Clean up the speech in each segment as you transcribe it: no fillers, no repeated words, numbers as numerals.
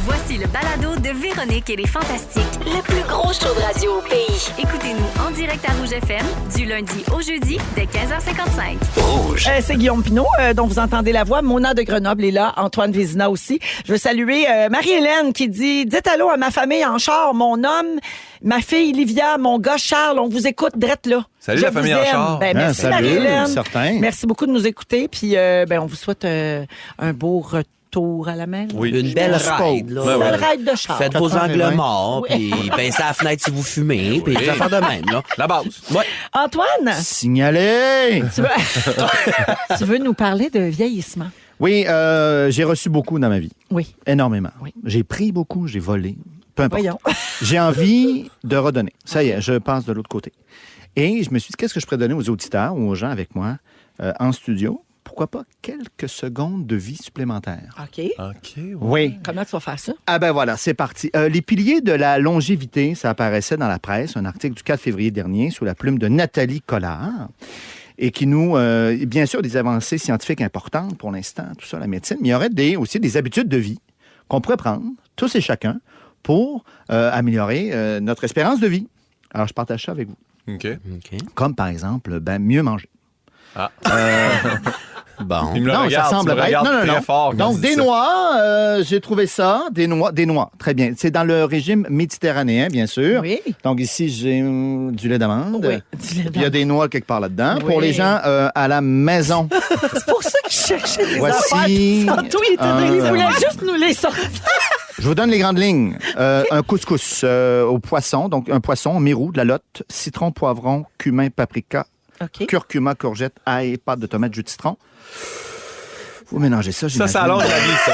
Voici le balado de Véronique et les Fantastiques, le plus gros show de radio au pays. Écoutez-nous en direct à Rouge FM, du lundi au jeudi, dès 15h55. Rouge. C'est Guillaume Pinault, dont vous entendez la voix. Mona de Grenoble est là, Antoine Vézina aussi. Je veux saluer Marie-Hélène qui dit « Dites allô à ma famille en char, mon homme, ma fille Livia, mon gars Charles, on vous écoute drette là. » Salut la famille en char. Merci salut, Marie-Hélène. certain. Merci beaucoup de nous écouter. Puis on vous souhaite un beau retour à la mer. Oui. Une belle ride, là. Une belle ride de char. Faites vos 4h20. angles morts, puis pincez à la fenêtre si vous fumez, puis des affaires de même, là. La base. Ouais. Antoine, Signalé! tu veux nous parler de vieillissement? Oui, j'ai reçu beaucoup dans ma vie. Oui. Énormément. Oui. J'ai pris beaucoup, j'ai volé. Peu importe. Voyons. J'ai envie de redonner. Ça y est, je passe de l'autre côté. Et je me suis dit, qu'est-ce que je pourrais donner aux auditeurs ou aux gens avec moi en studio? Pourquoi pas quelques secondes de vie supplémentaires? OK. OK. Oui. Comment tu vas faire ça? Ah ben voilà, c'est parti. Les piliers de la longévité, ça apparaissait dans la presse, un article du 4 février dernier sous la plume de Nathalie Collard et qui nous, bien sûr, des avancées scientifiques importantes pour l'instant, tout ça, la médecine, mais il y aurait aussi des habitudes de vie qu'on pourrait prendre, tous et chacun, pour améliorer notre espérance de vie. Alors, je partage ça avec vous. OK. Comme, par exemple, mieux manger. Ah. Bon. Il me le Non, regarde, ça semble tu me bête. regardes Non. très fort quand Donc, tu des dis ça. noix, j'ai trouvé ça. Des noix, très bien. C'est dans le régime méditerranéen, bien sûr. Oui. Donc, ici, j'ai du lait d'amande. Oui, du lait Puis il y a des noix quelque part là-dedans. Oui. Pour les gens à la maison, C'est pour ça que je cherchais des Voici affaires. Tantôt, il était un- il voulait juste nous les sortir. je vous donne les grandes lignes. Un couscous au poisson, donc un poisson, mirou, de la lotte, citron, poivron, cumin, paprika, OK. curcuma, courgette, ail, pâte de tomate, jus de citron. Vous mélangez ça, Ça, j'imagine. ça allonge la vie, ça.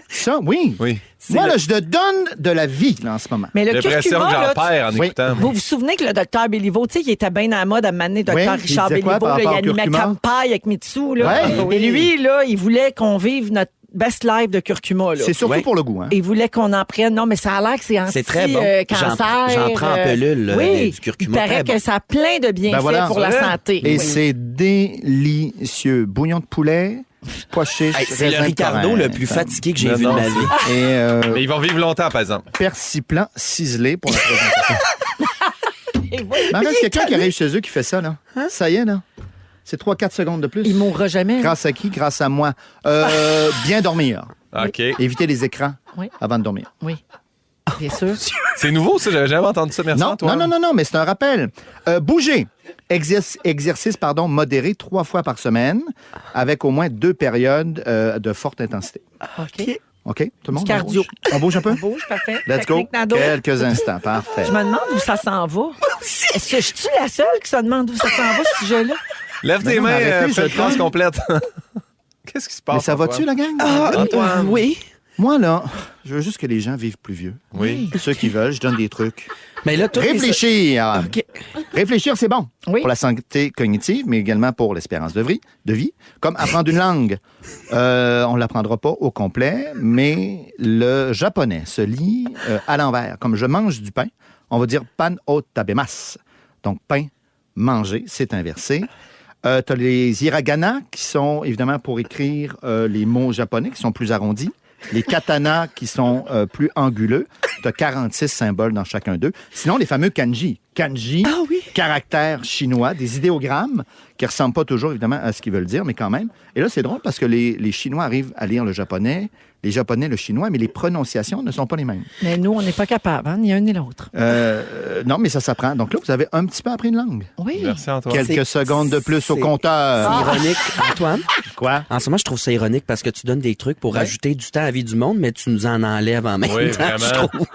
Ça, oui. Oui. Moi, là, je te donne de la vie, là, en ce moment. Mais le J'ai l'impression curcuma, que là, j'en perds en Oui. écoutant. vous vous souvenez que le docteur Béliveau, tu sais, il était bien à la mode à m'amener docteur Oui, Richard il disait quoi Béliveau, par là, il rapport au animait curcuma? Campagne avec Mitsu, là. Ouais. Et lui, là, il voulait qu'on vive notre best life de curcuma, là. C'est surtout Ouais. pour le goût, hein? Il voulait qu'on en prenne. Non, mais ça a l'air que c'est C'est très bon. cancer. J'en prends en pelule, oui, du curcuma. il paraît Très que ça a plein de bienfaits Ben voilà. pour la C'est vrai? santé. Et Oui. c'est délicieux. Bouillon de poulet, pois chiches, Hey, c'est le raisin de Ricardo Corinthe. le plus fatigué que j'ai Non, vu de non, ma c'est- vie. Et Mais ils vont vivre longtemps, par exemple. persil blanc ciselé pour la présentation. Et voilà. Mais en fait, quelqu'un qui arrive chez eux qui fait ça, là. Ça y est, là. C'est 3-4 secondes de plus. Il mourra jamais. Grâce à qui? Grâce à moi. Bien dormir. OK. Éviter les écrans Oui. avant de dormir. Oui, bien sûr. C'est nouveau, ça. J'avais jamais entendu ça. Merci, Non, Antoine. non, mais c'est un rappel. Bouger. Exercice modéré 3 fois par semaine avec au moins 2 périodes de forte intensité. OK. OK? Tout le monde? Du cardio. On bouge un peu? Bouge, parfait. Let's go. Technique Nado. Quelques instants. Parfait. Je me demande où ça s'en va. Est-ce que je suis la seule qui se demande où ça s'en va, ce sujet-là? Lève Mais tes non, mains, mais arrêtez, fais je une phrase donne. complète. Qu'est-ce qui se passe? Mais ça va-tu, Antoine? la gang? Antoine. Oui. Moi, là, je veux juste que les gens vivent plus vieux. Oui. Ceux qui veulent, je donne des trucs. Mais là, toi, Réfléchir. OK. Réfléchir, c'est bon. Oui. Pour la santé cognitive, mais également pour l'espérance de vie. Comme apprendre une langue. On ne l'apprendra pas au complet, mais le japonais se lit à l'envers. Comme je mange du pain, on va dire pan o tabemas. Donc, pain, manger, c'est inversé. Tu as les hiragana qui sont évidemment pour écrire les mots japonais qui sont plus arrondis. Les katanas qui sont plus anguleux. Tu as 46 symboles dans chacun d'eux. Sinon, les fameux kanji. Kanji, caractères chinois, des idéogrammes qui ne ressemblent pas toujours évidemment à ce qu'ils veulent dire, mais quand même. Et là, c'est drôle parce que les Chinois arrivent à lire le japonais, les Japonais le chinois, mais les prononciations ne sont pas les mêmes. Mais nous, on n'est pas capable, hein, ni un ni l'autre. Non, mais ça s'apprend. Donc là, vous avez un petit peu appris une langue. Oui. Merci, Antoine. Quelques secondes de plus au c'est- compteur. C'est ironique, Antoine. Quoi? En ce moment, je trouve ça ironique parce que tu donnes des trucs pour Ouais. ajouter du temps à la vie du monde, mais tu nous en enlèves en même Oui, temps, je vraiment. trouve.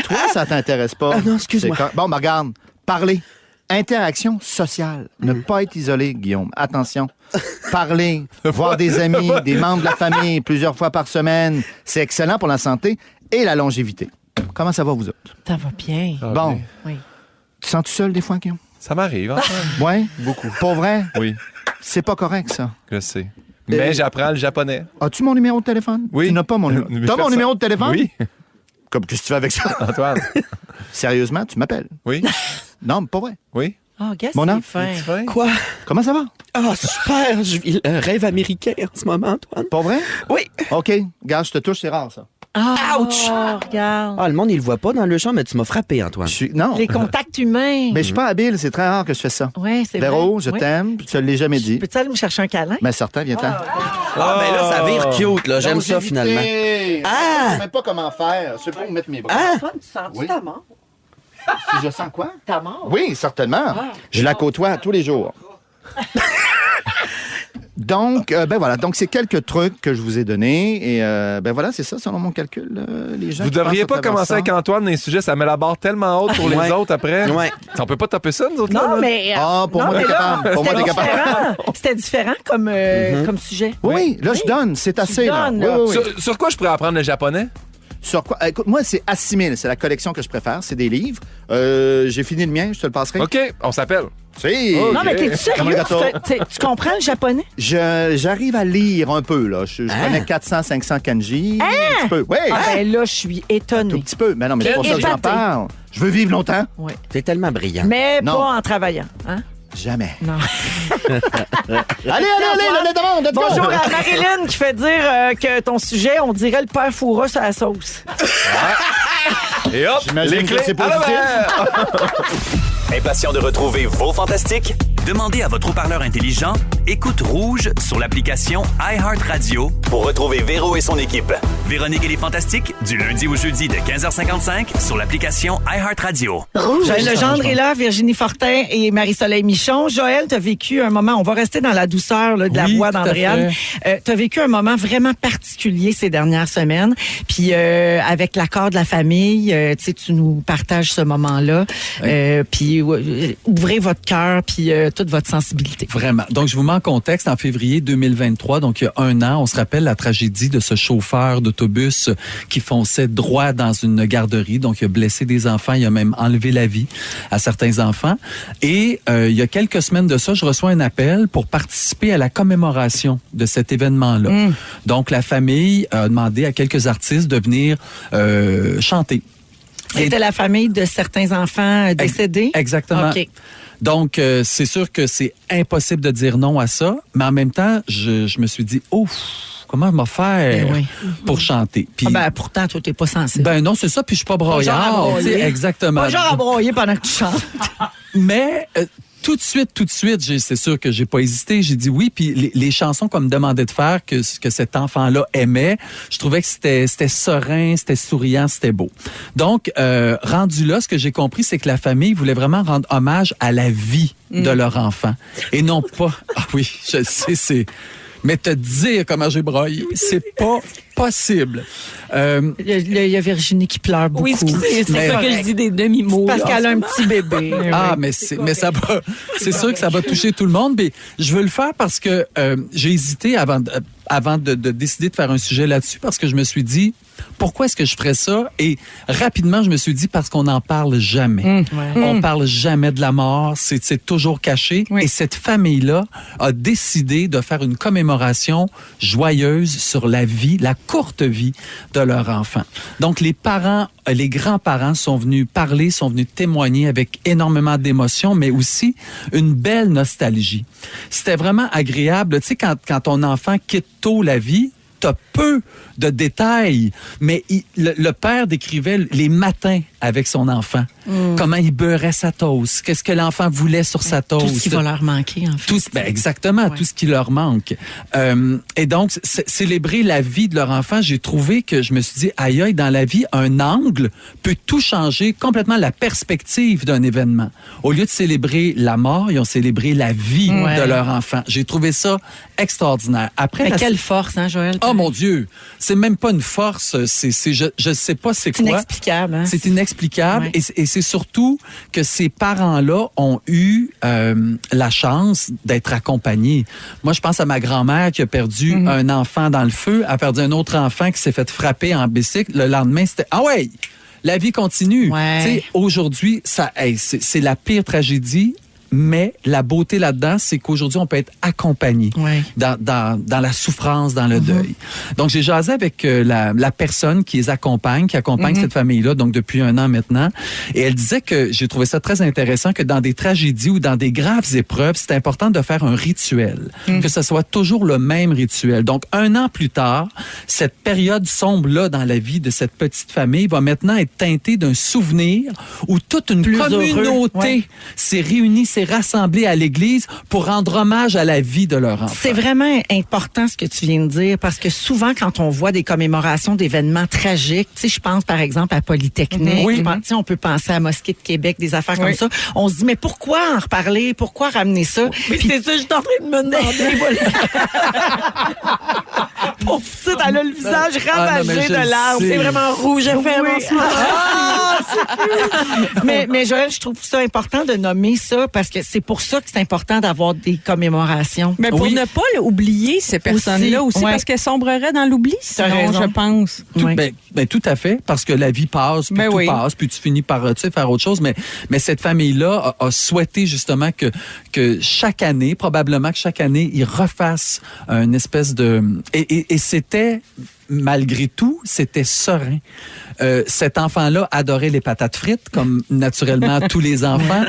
Toi, ça t'intéresse pas. Ah non, excuse-moi. C'est bon, ben, regarde. Parler. Interaction sociale. Ne pas être isolé, Guillaume. Attention. Parler, voir des amis, des membres de la famille plusieurs fois par semaine. C'est excellent pour la santé et la longévité. Comment ça va, vous autres? Ça va bien. Ah, Bon. bien. Oui. Tu sens tout seul des fois, Guillaume? Ça m'arrive, Antoine. Oui? Beaucoup. Pour vrai? Oui, C'est pas correct, ça. je sais. Mais j'apprends le japonais. As-tu mon numéro de téléphone? Oui. Tu n'as pas mon numéro. T'as mon numéro de téléphone? Oui. Comme qu'est-ce que tu fais avec ça? Antoine. Sérieusement, tu m'appelles. Oui. Non, mais pas vrai. Oui. Oh, regarde, Mona? c'est fin. Quoi? Comment ça va? Ah, super! Je vis le rêve américain en ce moment, Antoine. Pas vrai? Oui. OK. Regarde, je te touche, c'est rare, ça. Ouch! Regarde. Ah, le monde, il le voit pas dans le champ, mais tu m'as frappé, Antoine. Non. Les contacts humains. Mais je suis pas habile, c'est très rare que je fais ça. Oui, c'est vrai. Véro, je Oui. t'aime, je te l'ai jamais dit. Peux-tu aller me chercher un câlin? Mais certain, viens-ten. Ah, ben là, ça vire cute, là. J'aime ça, finalement. Ah! Je sais même pas comment faire. Je sais pas où mettre mes bras. Ah! Antoine, tu sens Oui. ta mort? Si je sens quoi? Ta mort? Oui, certainement. Je la côtoie tous les jours. Donc, ben voilà. Donc, c'est quelques trucs que je vous ai donnés. Et ben voilà, c'est ça, selon mon calcul, les gens. Vous qui devriez pensent pas à travers commencer ça. avec Antoine dans les sujets, ça met la barre tellement haute pour les Ouais. autres après. Ouais. On peut pas taper ça, nous autres, Non, là? mais. Ah, pour moi, mais t'es là, capable. Pour moi, c'était t'es capable. différent. C'était différent comme sujet. Oui, là, je donne. C'est assez, là. donnes, Oui, là. oui, oui. Sur quoi je pourrais apprendre le japonais? Sur quoi? Écoute, moi, c'est Assimile. C'est la collection que je préfère. C'est des livres. J'ai fini le mien. Je te le passerai. OK, on s'appelle. Si. Ok. Non, mais t'es Comme sérieux? le gâteau. Tu comprends le japonais? J'arrive à lire un peu, là. Je connais 400, 500 kanji. Un petit peu. Oui. Ah, ben là, je suis Tout étonnée. petit peu. Mais non, mais c'est pour ça que j'en Épatée. parle. Je veux vivre longtemps. Ouais. T'es tellement brillant. Mais Non. pas en travaillant. Hein? Jamais. Non. Allez, le demande. Let's go. Bonjour à Marilyn qui fait dire que ton sujet, on dirait le père Foura sur la sauce. Et hop, J'imagine les que clés c'est à positif. l'envers. Impatient de retrouver vos fantastiques? Demandez à votre haut-parleur intelligent Écoute Rouge sur l'application iHeartRadio pour retrouver Véro et son équipe. Véronique et les Fantastiques, du lundi au jeudi de 15h55 sur l'application iHeartRadio. Joël Legendre est là, Virginie Fortin et Marie-Soleil Michon. Joël, tu as vécu un moment, on va rester dans la douceur là, de la Oui, voix tout à d'Andréane. Tu as vécu un moment vraiment particulier ces dernières semaines. Puis avec l'accord de la famille, tu sais, tu nous partages ce moment-là. Puis ouvrez votre cœur, puis toute votre sensibilité. Vraiment. Donc, je vous mets en contexte. En février 2023, donc il y a un an, on se rappelle la tragédie de ce chauffeur d'autobus qui fonçait droit dans une garderie. Donc, il a blessé des enfants. Il a même enlevé la vie à certains enfants. Et il y a quelques semaines de ça, je reçois un appel pour participer à la commémoration de cet événement-là. Donc, la famille a demandé à quelques artistes de venir chanter. C'était la famille de certains enfants décédés? Exactement. OK. Donc, c'est sûr que c'est impossible de dire non à ça, mais en même temps, je me suis dit, ouf, comment je vais faire Ben oui. pour chanter? Puis, Ah ben, pourtant, toi, t'es pas sensible. ben non, c'est ça, puis je suis pas genre à broyard. broyer. tu sais, exactement. Pas genre à broyer pendant que tu chantes. Mais tout de suite, c'est sûr que j'ai pas hésité. J'ai dit oui. Puis les chansons qu'on me demandait de faire, que cet enfant-là aimait, je trouvais que c'était serein, c'était souriant, c'était beau. Donc, rendu là, ce que j'ai compris, c'est que la famille voulait vraiment rendre hommage à la vie de leur enfant. Et non pas... Ah oui, je sais, c'est... Mais te dire comment j'ai broyé, c'est pas possible. Il y a Virginie qui pleure beaucoup. Oui, excusez, c'est Mais- ça que je dis des demi-mots. Parce là. qu'elle a un petit bébé. Ah, mais ça va. C'est sûr que ça va toucher tout le monde, mais je veux le faire parce que j'ai hésité avant de décider de faire un sujet là-dessus, parce que je me suis dit, pourquoi est-ce que je ferais ça? Et rapidement, je me suis dit, parce qu'on n'en parle jamais. On parle jamais de la mort, c'est toujours caché. Oui. Et cette famille-là a décidé de faire une commémoration joyeuse sur la vie, la courte vie de leur enfant. Donc, les parents, les grands-parents sont venus parler, sont venus témoigner avec énormément d'émotion, mais aussi une belle nostalgie. C'était vraiment agréable. Tu sais, quand ton enfant quitte tôt la vie, t'as peu de détails, mais le père décrivait les matins avec son enfant. Comment il beurrait sa toast, qu'est-ce que l'enfant voulait sur sa toast. Tout ce qui va leur manquer, en fait. Exactement, Ouais. tout ce qui leur manque. Et donc, célébrer la vie de leur enfant, j'ai trouvé que je me suis dit, aïe, aïe, dans la vie, un angle peut tout changer, complètement la perspective d'un événement. Au lieu de célébrer la mort, ils ont célébré la vie Ouais. de leur enfant. J'ai trouvé ça extraordinaire. Après, Mais quelle force, hein, Joël? Oh mon Dieu, c'est même pas une force, je sais pas c'est C'est quoi. inexplicable. Hein? C'est inexplicable. Ouais. Et c'est surtout que ces parents-là ont eu la chance d'être accompagnés. Moi, je pense à ma grand-mère qui a perdu un enfant dans le feu, a perdu un autre enfant qui s'est fait frapper en bicycle. Le lendemain, c'était « Ah ouais, la vie continue. Ouais. Tu sais, aujourd'hui, c'est la pire tragédie. Mais la beauté là-dedans, c'est qu'aujourd'hui, on peut être accompagné Ouais. dans la souffrance, dans le deuil. Donc, j'ai jasé avec la personne qui les accompagne, qui accompagne cette famille-là, donc depuis 1 an maintenant. Et elle disait que, j'ai trouvé ça très intéressant, que dans des tragédies ou dans des graves épreuves, c'est important de faire un rituel. Que ce soit toujours le même rituel. Donc, 1 an plus tard, cette période sombre-là dans la vie de cette petite famille va maintenant être teintée d'un souvenir où toute une Plus communauté heureux, ouais. s'est réunie, s'est rassemblée à l'église pour rendre hommage à la vie de leur enfant. C'est vraiment important ce que tu viens de dire parce que souvent, quand on voit des commémorations d'événements tragiques, tu sais, je pense par exemple à Polytechnique, Oui. je pense, tu sais, on peut penser à Mosquée de Québec, des affaires comme ça. On se dit, mais pourquoi en reparler? Pourquoi ramener ça? Puis c'est ça, je suis en train de me demander. Pauvre petite, elle a le visage ravagé de larmes. sais. C'est vraiment rouge. Elle fait mais Joël, je trouve ça important de nommer ça parce que c'est pour ça que c'est important d'avoir des commémorations. Mais pour Oui. ne pas oublier ces personnes-là aussi, ouais. parce qu'elles sombreraient dans l'oubli, T'as sinon, raison. je pense. Oui. Ben, tout à fait, parce que la vie passe, puis Ben tout oui. passe, puis tu finis par faire autre chose. Mais cette famille-là a souhaité justement que chaque année, probablement que chaque année, ils refassent une espèce de... Et c'était... Malgré tout, c'était serein. Cet enfant-là adorait les patates frites, comme naturellement tous les enfants.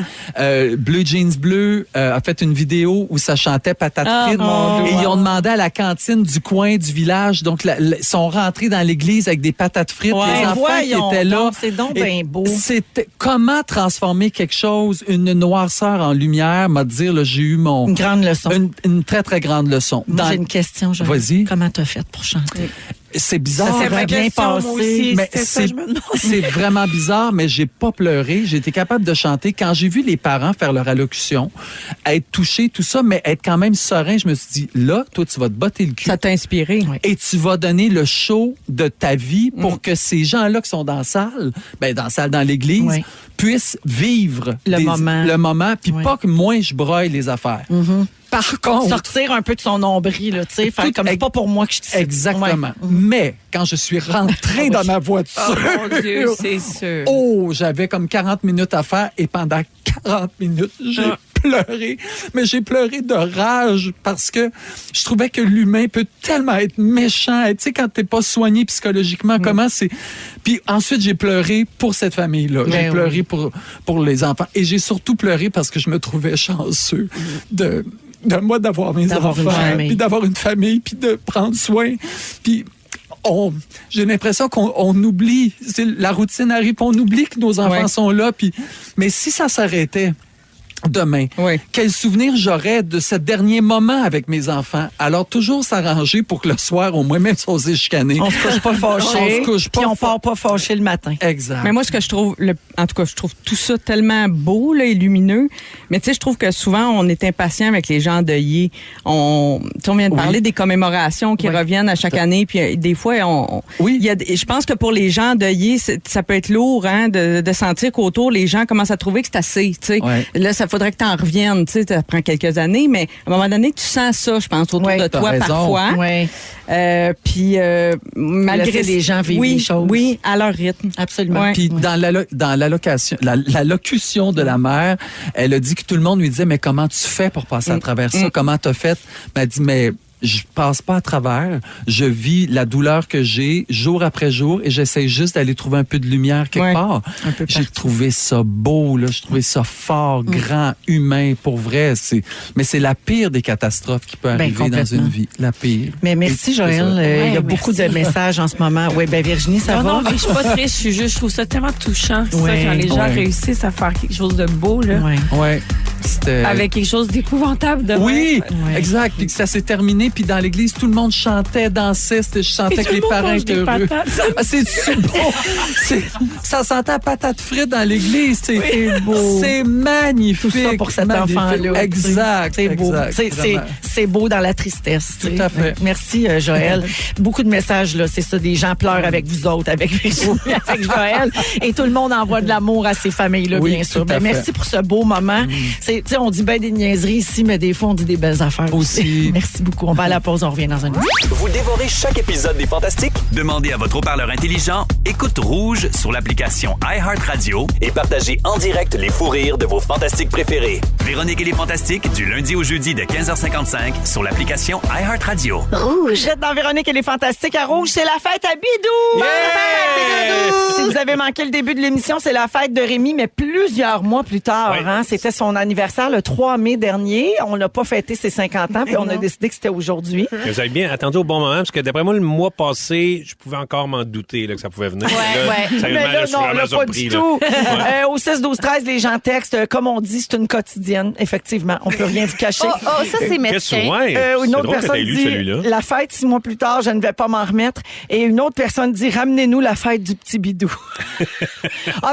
Bleu Jeans Bleu a fait une vidéo où ça chantait patates frites. mon Et Dieu. ils ont demandé à la cantine du coin du village. Donc, ils sont rentrés dans l'église avec des patates frites. Ouais, les enfants voyons qui étaient là. donc, c'est donc Et bien beau. C'était comment transformer quelque chose, une noirceur en lumière. M'a dire, là, j'ai eu Une grande leçon. une très, très grande leçon. Moi, j'ai une question, Joël. Vas-y. Comment t'as fait pour chanter? C'est bizarre. Ça s'est bien passé. Mais c'est vraiment bizarre, mais j'ai pas pleuré. J'ai été capable de chanter. Quand j'ai vu les parents faire leur allocution, être touchés, tout ça, mais être quand même serein, je me suis dit, là, toi, tu vas te botter le cul. Ça t'a inspiré. Et tu vas donner le show de ta vie pour que ces gens-là qui sont dans la salle, dans l'église, Oui. puissent vivre Le moment. puis Oui. pas que moi, je broye les affaires. Par contre, Sortir un peu de son nombril, là, tu sais, faire comme c'est pas pour moi que je te cite. exactement. Ouais. Mais quand je suis rentrée dans ma voiture, Mon Dieu, c'est sûr. oh, j'avais comme 40 minutes à faire et pendant 40 minutes, j'ai pleuré. Mais j'ai pleuré de rage parce que je trouvais que l'humain peut tellement être méchant. Tu sais, quand t'es pas soigné psychologiquement, comment c'est... Puis ensuite, j'ai pleuré pour cette famille-là. J'ai Ben pleuré pour les enfants. Et j'ai surtout pleuré parce que je me trouvais chanceux de moi d'avoir mes D'avoir une enfants, famille. puis d'avoir une famille, puis de prendre soin. Puis j'ai l'impression qu'on oublie. La routine arrive, puis on oublie que nos enfants Ouais. sont là. Mais si ça s'arrêtait demain, Oui. quel souvenir j'aurais de ce dernier moment avec mes enfants? Alors, toujours s'arranger pour que le soir, au moins, même si on s'est chicané, On se couche pas fâché. On se couche pas Puis on part pas fâché le matin. exact. Mais moi, ce que je trouve, en tout cas, je trouve tout ça tellement beau là, et lumineux. Mais tu sais, je trouve que souvent, on est impatient avec les gens endeuillés. Tu sais, on vient de parler des commémorations qui Oui. reviennent à chaque année. Puis des fois, Oui. il y a, je pense que pour les gens endeuillés, ça peut être lourd hein, de sentir qu'autour, les gens commencent à trouver que c'est assez. Tu sais. Ouais. Là, ça faudrait que tu en reviennes. Tu sais, ça prend quelques années, mais à un moment donné, tu sens ça, je pense, autour Ouais, de t'as toi raison. parfois. Oui, Puis malgré Laisser les gens vivre oui, les choses. Oui, à leur rythme. absolument. Ouais. Puis dans l'allocution de la mère, elle a dit que tout le monde lui disait, mais comment tu fais pour passer à travers ça? Comment t'as fait? Elle a dit, mais je passe pas à travers. Je vis la douleur que j'ai jour après jour et j'essaie juste d'aller trouver un peu de lumière quelque Ouais. part. Un peu J'ai partout. trouvé ça beau, là. J'ai trouvé ça fort, grand, humain, pour vrai. Mais c'est la pire des catastrophes qui peut arriver dans complètement. une vie. La pire. Mais merci, Et- Joël. c'est ça. Il y a Ouais, beaucoup de merci. messages en ce moment. Oui, ben Virginie, ça va? Non, mais je suis pas triste, je trouve ça tellement touchant, ça, Ouais. quand les gens Ouais. réussissent à faire quelque chose de beau, là, Ouais. Ouais. C'était... avec quelque chose d'épouvantable de Oui, Ouais. exact. Puis que ça s'est terminé, puis dans l'église, tout le monde chantait, dansait. Je sentais que les parents étaient heureux. Ah, c'est beau. Ça sentait la patate frite dans l'église. C'est beau. C'est magnifique. Tout ça pour cet magnifique. enfant-là. Exact. C'est beau. exact, C'est vraiment. beau dans la tristesse. tu sais. Tout à fait. Merci, Joël. Beaucoup de messages, là. C'est ça, des gens pleurent avec vous autres, avec Virginie, avec Joël. Et tout le monde envoie de l'amour à ces familles-là, Oui, bien sûr. tout à Ben, fait. merci pour ce beau moment. C'est Tu sais, on dit bien des niaiseries ici, mais des fois, on dit des belles affaires Aussi. Merci beaucoup. On va à la pause, on revient dans un instant. Vous dévorez chaque épisode des Fantastiques? Demandez à votre haut-parleur intelligent Écoute Rouge sur l'application iHeartRadio et partagez en direct les fous rires de vos Fantastiques préférés. Véronique et les Fantastiques, du lundi au jeudi de 15h55 sur l'application iHeartRadio. Vous êtes dans Véronique et les Fantastiques à Rouge. C'est la fête à Bidou! Yeah! Si vous avez manqué le début de l'émission, c'est la fête de Rémi, mais plusieurs mois plus tard. Ouais. Hein, c'était son anniversaire le 3 mai dernier. On n'a pas fêté ses 50 ans, puis on a décidé que c'était aujourd'hui. Vous avez bien attendu au bon moment, parce que d'après moi, le mois passé, je pouvais encore m'en douter là, que ça pouvait venir. Mais là, non, là, pas du tout. Au 6-12-13, les gens textent. Comme on dit, c'est une quotidienne. Effectivement, on peut rien vous cacher. Oh, ça, c'est Qu'est-ce mesquin. que ouais, Une c'est autre drôle que personne t'aies lu dit celui-là. la fête 6 mois plus tard, je ne vais pas m'en remettre. Et une autre personne dit ramenez-nous la fête du petit bidou.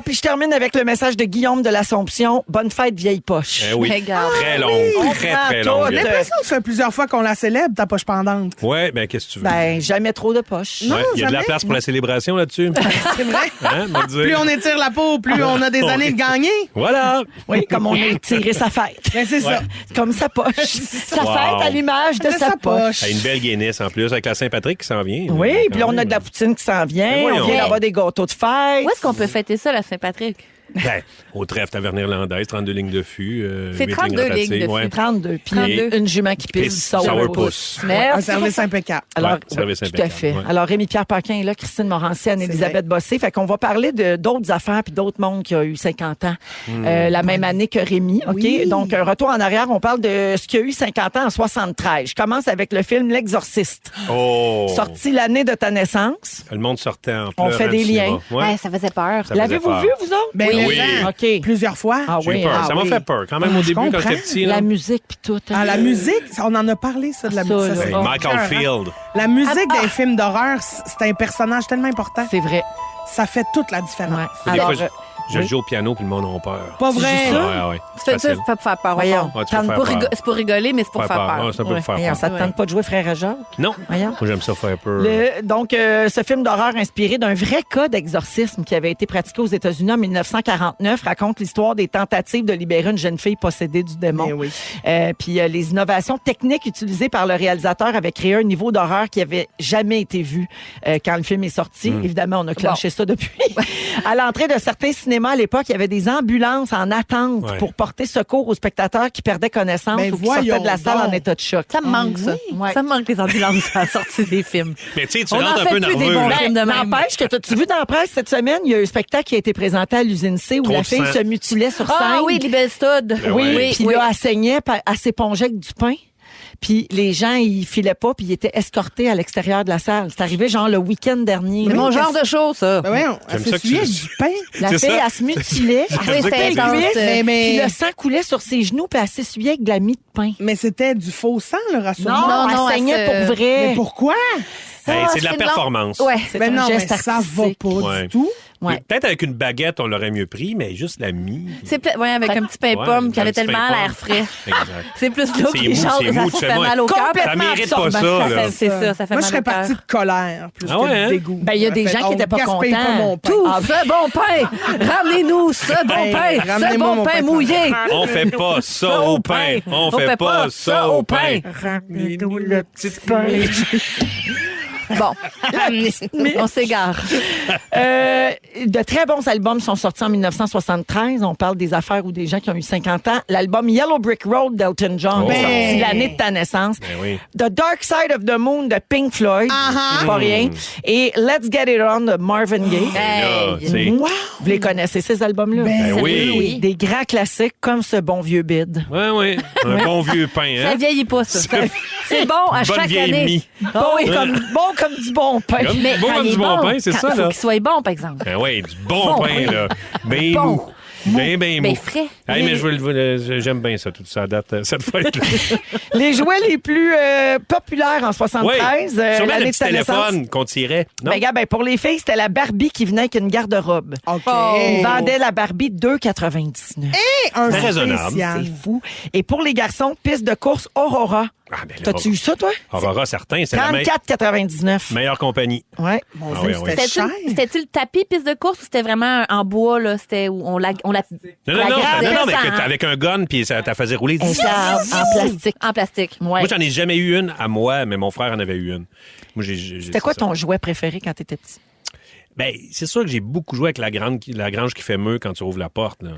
Puis je termine avec le message de Guillaume de l'Assomption. Bonne fête, vieille poche. Eh oui, Regarde. très longue, très, très On prend longue. tout. J'ai l'impression que ça fait plusieurs fois qu'on la célèbre, ta poche pendante. Ouais, ben qu'est-ce que tu veux? Ben, jamais trop de poche. Ouais, il y a de la jamais. place pour la célébration là-dessus. C'est vrai. Hein, m'a dit. Plus on étire la peau, plus on a des années de gagner. Voilà. Oui, comme on a tiré sa fête. Ben, c'est ça. Comme sa poche. Sa Wow. fête à l'image de De sa sa poche. poche. Une belle Guinness en plus, avec la Saint-Patrick qui s'en vient. Oui, Quand puis là, on a même. de la poutine qui s'en vient. Ben voyons. On vient d'avoir des gâteaux de fête. Où est-ce qu'on peut fêter ça, la Saint-Patrick? Ben, au trèfle taverne irlandaise, 32 lignes de fût. C'est 8 32 lignes de ratatives, fût. ouais. 32. Puis 32. une jument qui pisse du Pisse, sourpuss. Un Merci. service impeccable. Alors, Ouais, service tout à impeccable, fait. ouais. Alors, Rémi-Pierre Paquin est là, Christine Morancy, Anne-Élisabeth Bossé. Fait qu'on va parler de d'autres affaires puis d'autres mondes qui ont eu 50 ans la même année que Rémi. OK? Oui. Donc, un retour en arrière, on parle de ce qui a eu 50 ans en 73. Je commence avec le film L'Exorciste. Oh! Sorti l'année de ta naissance. Le monde sortait en On pleurant fait du des cinéma. liens. Ouais. Ouais, ça faisait peur. Ça faisait L'avez-vous peur. vu, vous autres? Ben, Oui. mais, OK. plusieurs fois. Ah J'ai eu oui, peur. ah Ça m'a oui. fait peur. Quand même, au je début, quand comprends. j'étais petit. La Là. musique puis tout. hein. Ah, la musique, on en a parlé, ça, de la Ça, musique. là. Hey, Oh, Michael Field. La musique d'un film d'horreur, c'est un personnage tellement important. C'est vrai. Ça fait toute la différence. Ouais. Des Alors, fois, je joue au piano puis le monde a peur. Pas vrai? joues ça? Ouais, ouais. Tu fais ça, c'est pas pour faire peur. Voyons. Ouais, tu peux faire Pour peur. c'est pour rigoler, mais c'est pour faire peur. Ouais, c'est un peu pour faire Voyons, peur. ça te tente pas de jouer Frère à Jacques? Non. Voyons. Moi, j'aime ça faire peur. Donc, ce film d'horreur inspiré d'un vrai cas d'exorcisme qui avait été pratiqué aux États-Unis en 1949 raconte l'histoire des tentatives de libérer une jeune fille possédée du démon. Mais oui. Puis les innovations techniques utilisées par le réalisateur avaient créé un niveau d'horreur qui avait jamais été vu quand le film est sorti. Évidemment, on a clenché ça depuis. À l'entrée de certains cinémas à l'époque, il y avait des ambulances en attente Ouais. pour porter secours aux spectateurs qui perdaient connaissance Ben ou qui sortaient de la voyons salle donc. en état de choc. Ça me manque, ça. Ouais. Ça me manque, les ambulances à la sortie des films. Mais tu sais, tu On rentres en un fait peu plus des nerveux. bons là. films de même. N'empêche que t'as-tu vu dans la presse cette semaine, il y a eu un spectacle qui a été présenté à l'usine C où Trop la de fille sang. se mutilait sur scène. Ah oui, les belles studs. Ben Oui, ouais. puis là, elle saignait, puis elle s'épongeait avec du pain. Puis les gens, ils filaient pas, puis ils étaient escortés à l'extérieur de la salle. C'est arrivé genre le week-end dernier. C'est là. mon genre de show, ça. Ben voyons, elle J'aime ça que s'essuyait tu- du pain. La C'est fille, ça. elle se mutilait. Ah oui, ça que c'était tu intense. Puis Mais, le sang coulait sur ses genoux, puis elle s'essuyait avec de la mie de pain. mais c'était du faux sang, le rassemblement. Non, elle saignait elle se- pour vrai. Mais pourquoi? Hey, c'est de la c'est performance. Ouais. C'est Ben un non, mais geste ça va artistique. pas Ouais. du tout. Ouais. Peut-être avec une baguette, on l'aurait mieux pris, mais juste la mie. Ouais, avec un petit pain Ouais, pomme qui un avait petit tellement pain l'air pomme. frais. Exact. C'est plus là que C'est les mou, gens, c'est ça mou, fait fais-moi- mal au cœur. Ça mérite pas ça, là. C'est ça, ça fait Moi, mal je serais au cœur. partie de colère plus Ah que ouais, hein? de dégoût. Ben, il y a des J'aurais gens fait, qui étaient pas on gaspille contents. pas mon pain. Tout ce bon pain! Ramenez-nous ce bon Hey, pain! Ce ramenez-moi bon mon pain pain mouillé! On fait pas ça au pain. On fait pas ça au pain. Ramenez-nous le petit pain. Bon, on s'égare. De très bons albums sont sortis en 1973. On parle des affaires ou des gens qui ont eu 50 ans. L'album Yellow Brick Road d'Elton John est sorti l'année de ta naissance. Ben oui. The Dark Side of the Moon de Pink Floyd, c'est pas rien. Et Let's Get It On de Marvin Gaye. Là, tu sais. Vous les connaissez, ces albums-là? Ben oui. Des grands classiques comme ce bon vieux bide. Ouais, ouais. Un bon vieux pain, Ça hein? vieillit pas, ça. C'est bon à Bonne chaque vieille année. mie. Ah oui. Bon comme du bon pain. Comme- Mais Bon quand comme il est du bon pain, c'est quand- ça, faut là. qu'il soit bon, par exemple. Ben oui, du bon Bon pain, pain. là. Ben Bon. mou. Ben Ben mou. frais. Hey, mais j'aime bien ça, tout ça, à date, cette fête-là. Les jouets les plus populaires en 73. Oui, sûrement le l'année de petit ta naissance. téléphone qu'on tirait. Non? Ben, gars, pour les filles, c'était la Barbie qui venait avec une garde-robe. OK. Ils vendaient la Barbie 2,99. Un Très raisonnable. spécial. C'est fou. Et pour les garçons, piste de course Aurora. Ah, ben là, T'as-tu eu ça, toi? Aurora, certain, c'est la 34,99. meilleure compagnie. Ouais. Ah oui, oui. C'était cher. C'était-tu le tapis piste de course ou c'était vraiment en bois, là? C'était où on la. Non, non, non, gradait? non, mais avec un gun, puis ça t'a faisait rouler. En plastique. En plastique. Ouais. Moi, j'en ai jamais eu une à moi, mais mon frère en avait eu une. Moi, C'était quoi ton jouet préféré quand t'étais petit? Ben, c'est sûr que j'ai beaucoup joué avec la grange qui fait meuh quand tu ouvres la porte. Là.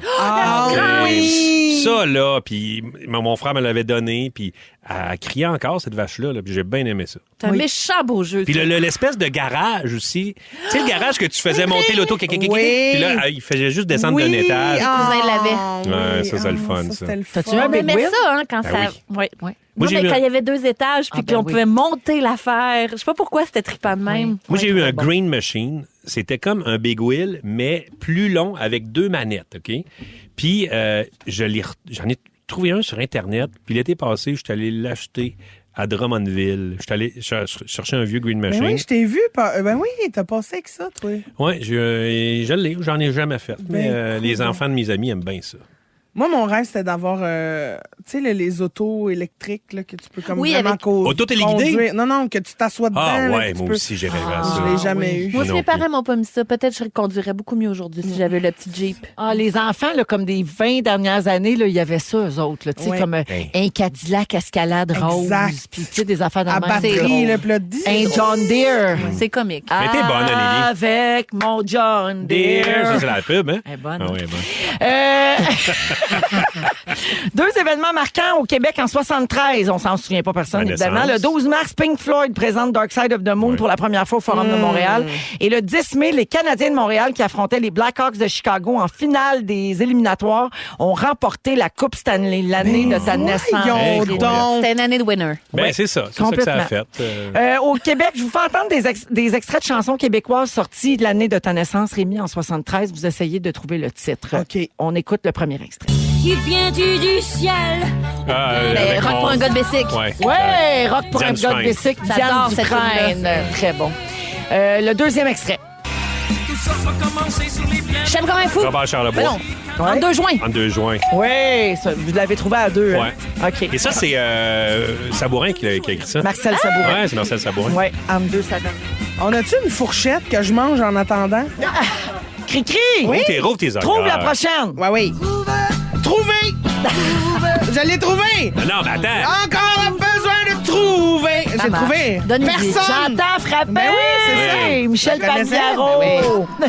oui! Ça, là, puis mon frère me l'avait donné, puis elle criait encore, cette vache-là, là, puis j'ai bien aimé ça. C'est un méchant beau jeu. Puis l'espèce de garage aussi. Tu sais, le garage que tu faisais monter l'auto, puis là, il faisait juste descendre d'un étage. Les cousins l'avaient. Ouais, ça, c'est le fun, ça. T'as-tu un On Big aimait Wheel? ça, hein, quand Ben ça... oui. Oui. Moi, Non, mais quand il y avait 2 étages, puis qu'on pouvait monter l'affaire. Je sais pas pourquoi c'était trippant de même. Moi, j'ai eu un Green Machine. C'était comme un Big Wheel, mais plus long avec 2 manettes, OK? Puis, j'en ai trouvé un sur Internet. Puis l'été passé, je suis allé l'acheter à Drummondville. Je suis allé chercher un vieux Green Machine. Ben oui, je t'ai vu. Ben oui, t'as passé avec ça, toi. Oui, je l'ai. J'en ai jamais fait. Mais les enfants de mes amis aiment bien ça. Moi, mon rêve, c'était d'avoir, tu sais, les autos électriques là, que tu peux comme vraiment avec... Auto-téléguidé? Non, que tu t'assois dedans. Ah là, ouais, moi aussi, j'ai rêvé à ça. Je l'ai jamais eu. Moi, si mes parents m'ont pas mis ça, peut-être que je conduirais beaucoup mieux aujourd'hui si j'avais le petit Jeep. Ah, les enfants, là, comme des 20 dernières années, là, il y avait ça, eux autres. Là, tu sais, comme un Cadillac Escalade rose. Exact. Puis, tu sais, des affaires de À batterie, le plat de un John Deere. C'est comique. Mais t'es bonne, Anneli. Avec mon John Deere. Ça, c'est la pub, hein? Elle est bonne. Ah oui, elle est bonne. 2 événements marquants au Québec en 73. On s'en souvient pas personne, évidemment. Le 12 mars, Pink Floyd présente Dark Side of the Moon pour la première fois au Forum de Montréal. Et le 10 mai, les Canadiens de Montréal qui affrontaient les Blackhawks de Chicago en finale des éliminatoires ont remporté la Coupe Stanley l'année de ta naissance. C'était une année de winner. Ben, c'est ça. C'est ça que ça a fait. Au Québec, je vous fais entendre des extraits de chansons québécoises sorties de l'année de ta naissance, Rémi, en 73. Vous essayez de trouver le titre. OK. On écoute le premier extrait. Qui vient-tu du ciel? Rock pour un gars de Bessic. Ouais, Rock pour un gars de Bessic. Diane J'adore cette Dufresne. Très bon. Le deuxième extrait. Je t'aime comme un fou. Robert Charlebois. En 2 juin. En 2 juin. Oui, vous l'avez trouvé à 2. Ouais. Hein? OK. Et ça, c'est Sabourin qui a écrit ça. Marcel Sabourin. Ouais, c'est Marcel Sabourin. Oui, en 2, ça donne. On a-tu une fourchette que je mange en attendant? Cri-cri! Rouvre tes Trouve oreilles. la prochaine. Oui. Trouvé! Je l'ai trouvé! Non, mais attends. Encore besoin de trouver! J'ai trouvé! Donne une idée. Personne! J'entends frapper! Ben oui, c'est ça. Hey, Michel Je connaissais. Pagliaro! Ben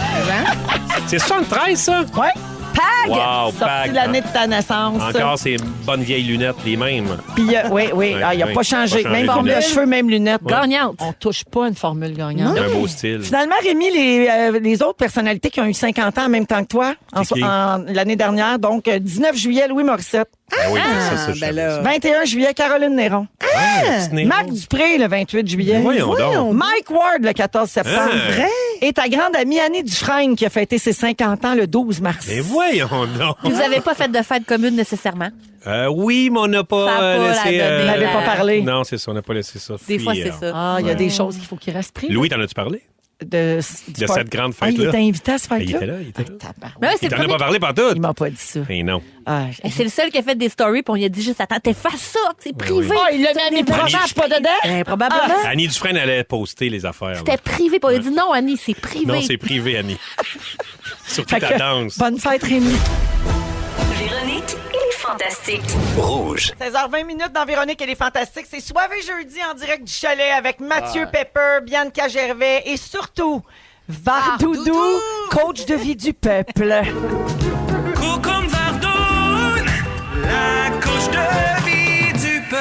C'est 73, ça? Ouais. Pag! Wow, Sorti Pag. de l'année de ta naissance. Encore ces bonnes vieilles lunettes, les mêmes. Puis, oui, Ouais, il n'a ouais, pas changé. pas changé Même de formule de lunettes. cheveux, même lunettes. Gagnante. On touche pas une formule gagnante. Un beau style. Finalement, Rémi, les autres personnalités qui ont eu 50 ans en même temps que toi, C'est qui? l'année dernière, donc 19 juillet, Louis Morissette. Ben oui, ça, je ben savais là. ça. 21 juillet, Caroline Néron. Petit Néron. Marc Dupré, le 28 juillet. Voyons donc. Mike Ward, le 14 septembre. Ah. Vrai? Et ta grande amie Annie Dufresne, qui a fêté ses 50 ans le 12 mars. Mais voyons donc. Vous n'avez pas fait de fête commune nécessairement. Oui, mais on n'a pas Ça a pas laissé... la donnée, Vous n'avez pas parlé. Non, c'est ça, on n'a pas laissé ça Des fois, c'est fuir. ça. Ah, il y a des choses qu'il faut qu'il reste pris. Louis, t'en as-tu parlé? De cette grande Ah, il fête-là. était invité à ce Ben, fête-là? il était là. Tabarnak. Mais ouais, c'est Il le t'en a premier- pas parlé partout. Il m'a pas dit ça. Ben non. Ah, C'est le seul qui a fait des stories, puis on lui a dit juste, attends, t'es face ça, c'est privé. Ah, il l'a mis à mes proches, je suis pas dedans. Probablement. Annie Dufresne allait poster les affaires. C'était privé, puis on lui a dit non, Annie, c'est privé. Non, c'est privé, Annie. Surtout Fait ta que, danse. bonne fête, Rémi. Véronique et les Fantastiques. Rouge. 16h20 dans Véronique et les Fantastiques. C'est Soirée jeudi en direct du chalet avec Mathieu Pepper, Bianca Gervais et surtout Vardoudou, coach de vie du peuple. Coucou Vardoun, la coach de vie du peuple.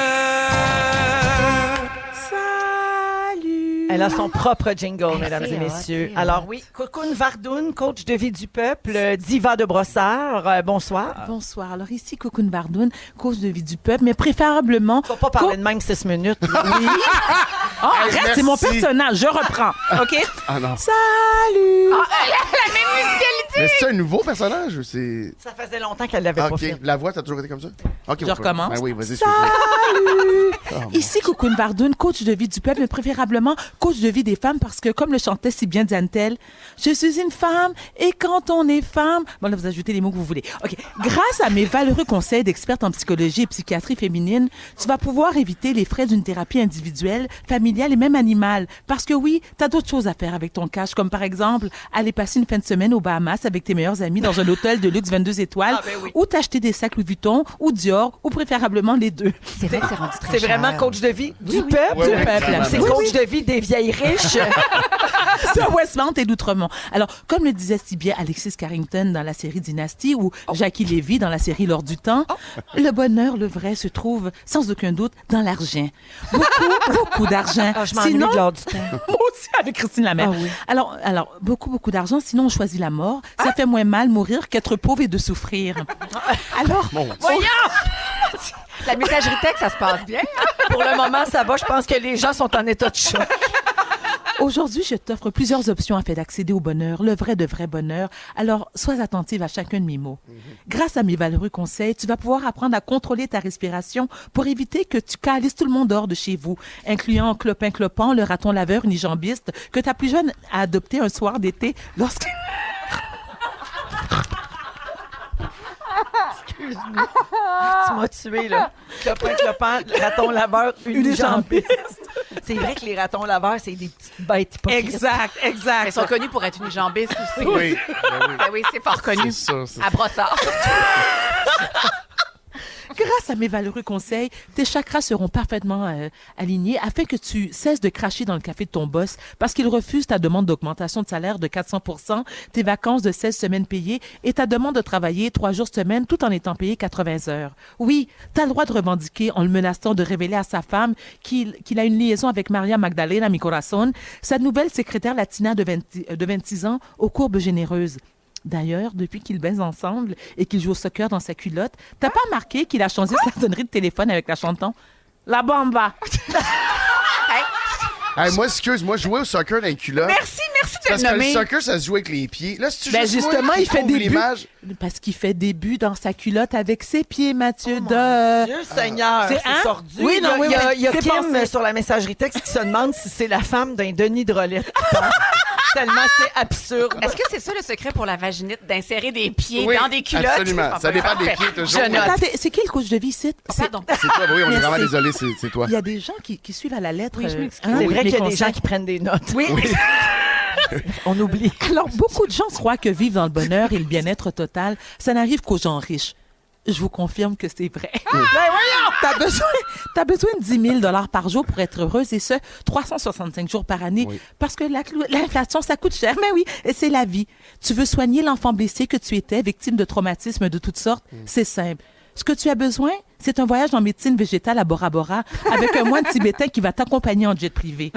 Salut! Elle a son propre jingle, mesdames et c'est messieurs. hot, c'est Alors oui, Cocoon Vardoun, coach de vie du peuple, diva de brossard. Bonsoir. Bonsoir. Alors ici, Cocoon Vardoun, cause de vie du peuple, mais préférablement... Tu vas pas parler de même 6 minutes. Oui. Oh, arrête, merci. c'est mon personnage. Je reprends. OK? Ah non. Salut! La même musicalité. Mais c'est un nouveau personnage ou c'est. Ça faisait longtemps qu'elle l'avait pas OK. fait. La voix, ça a toujours été comme ça? OK. Je recommence. Ben oui, vas-y. Salut! Ici, Cocoon Vardoun, coach de vie du peuple, mais préférablement coach de vie des femmes, parce que, comme le chantait si bien Diane Tell, je suis une femme, et quand on est femme... Bon, là, vous ajoutez les mots que vous voulez. OK. Grâce à mes valeureux conseils d'experte en psychologie et psychiatrie féminine, tu vas pouvoir éviter les frais d'une thérapie individuelle, familiale et même animale. Parce que oui, t'as d'autres choses à faire avec ton cash, comme par exemple, aller passer une fin de semaine aux Bahamas terrasse avec tes meilleurs amis dans un hôtel de luxe 22 étoiles ou t'acheter des sacs Louis Vuitton ou Dior ou préférablement les deux. C'est vrai que c'est rendu très C'est cher. vraiment coach de vie du peuple. Oui, du peuple. C'est Oui, coach de vie des vieilles riches. de Westmount et d'Outremont. Alors, comme le disait si bien Alexis Carrington dans la série Dynasty ou Jackie Lévy dans la série L'Or du Temps, le bonheur, le vrai, se trouve sans aucun doute dans l'argent. Beaucoup d'argent. Je m'ennuie de L'Or du Temps. Moi aussi, avec Christine Lamère. Alors, beaucoup d'argent, sinon on choisit la mort. Ça fait moins mal mourir qu'être pauvre et de souffrir. Alors, Voyons! La messagerie texte, ça se passe bien. Pour le moment, ça va. Je pense que les gens sont en état de choc. aujourd'hui, je t'offre plusieurs options afin d'accéder au bonheur, le vrai de vrai bonheur. Alors, sois attentive à chacun de mes mots. Grâce à mes valeureux conseils, tu vas pouvoir apprendre à contrôler ta respiration pour éviter que tu calisses tout le monde hors de chez vous, incluant Clopin-Clopin, le raton laveur unijambiste que ta plus jeune a adopté un soir d'été lorsque... Excuse-moi. Tu m'as tué, là. Clopin, raton laveur, unijambiste. C'est vrai que les ratons laveurs, c'est des petites bêtes hypocrites. Exact. Ils sont connus pour être unijambistes aussi. Oui. Ben oui, c'est fort connu. C'est ça, c'est À Brossard. Grâce à mes valeureux conseils, tes chakras seront parfaitement alignés afin que tu cesses de cracher dans le café de ton boss parce qu'il refuse ta demande d'augmentation de salaire de 400%, tes vacances de 16 semaines payées et ta demande de travailler 3 jours semaine tout en étant payé 80 heures. Oui, tu as le droit de revendiquer en le menaçant de révéler à sa femme qu'il a une liaison avec Maria Magdalena Mi Corazon, sa nouvelle secrétaire latina de 26 ans aux courbes généreuses. D'ailleurs, depuis qu'ils baisent ensemble et qu'ils jouent au soccer dans sa culotte, t'as pas remarqué qu'il a changé sa sonnerie de téléphone avec la chanson « La Bamba ». Hey, moi, excuse-moi, jouer au soccer dans les culottes. Merci de parce le que nommer. le soccer, ça se joue avec les pieds. Là, si tu Ben juste justement, moi qui il fait trouve des buts. l'image. Parce qu'il fait des buts dans sa culotte avec ses pieds, Mathieu. Dieu Seigneur, C'est- c'est hein? sordu. Oui, non, oui, il y a c'est Kim pensé. sur la messagerie texte qui se demande si c'est la femme d'un Denis Drolet. Tellement c'est absurde. Est-ce que c'est ça le secret pour la vaginite, d'insérer des pieds Oui, dans des culottes? absolument. Ça dépend des pieds, toujours. Je note. Attendez, c'est qui le coach de vie ici? Pardon. C'est toi, oui, on est Merci. vraiment désolé, c'est toi. Il y a des gens qui suivent à la lettre. Oui, je m'excuse. C'est vrai mes qu'il y a des conseils. gens qui prennent des notes. Oui. On oublie. Alors, beaucoup de gens croient que vivre dans le bonheur et le bien-être total, ça n'arrive qu'aux gens riches. Je vous confirme que c'est vrai. T'as besoin de 10 000 par jour pour être heureuse et ce, 365 jours par année. Oui. Parce que l'inflation, ça coûte cher. Mais oui, et c'est la vie. Tu veux soigner l'enfant blessé que tu étais, victime de traumatismes de toutes sortes? C'est simple. Ce que tu as besoin, c'est un voyage en médecine végétale à Bora Bora avec un moine tibétain qui va t'accompagner en jet privé.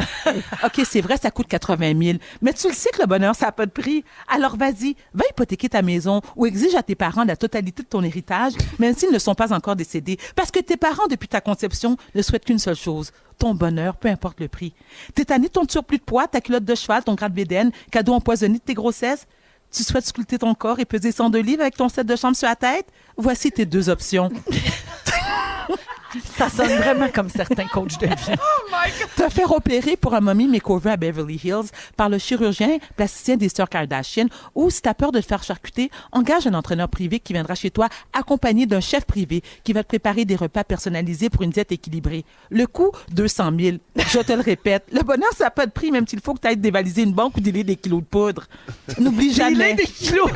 OK, c'est vrai, ça coûte 80 000, mais tu le sais que le bonheur, ça n'a pas de prix. Alors vas-y, va hypothéquer ta maison ou exige à tes parents la totalité de ton héritage, même s'ils ne sont pas encore décédés. Parce que tes parents, depuis ta conception, ne souhaitent qu'une seule chose, ton bonheur, peu importe le prix. T'es tanné de ton surplus de poids, ta culotte de cheval, ton grade BDN, cadeau empoisonné de tes grossesses? Tu souhaites sculpter ton corps et peser 102 livres avec ton set de chambre sur la tête? Voici tes deux options. Ça sonne vraiment comme certains coachs de vie. Te faire opérer pour un mommy makeover à Beverly Hills par le chirurgien plasticien des sœurs Kardashian ou si t'as peur de te faire charcuter, engage un entraîneur privé qui viendra chez toi accompagné d'un chef privé qui va te préparer des repas personnalisés pour une diète équilibrée. Le coût, 200 000. Je te le répète, le bonheur, ça n'a pas de prix même s'il faut que tu ailles dévaliser une banque ou délier des kilos de poudre. N'oublie jamais. Des kilos.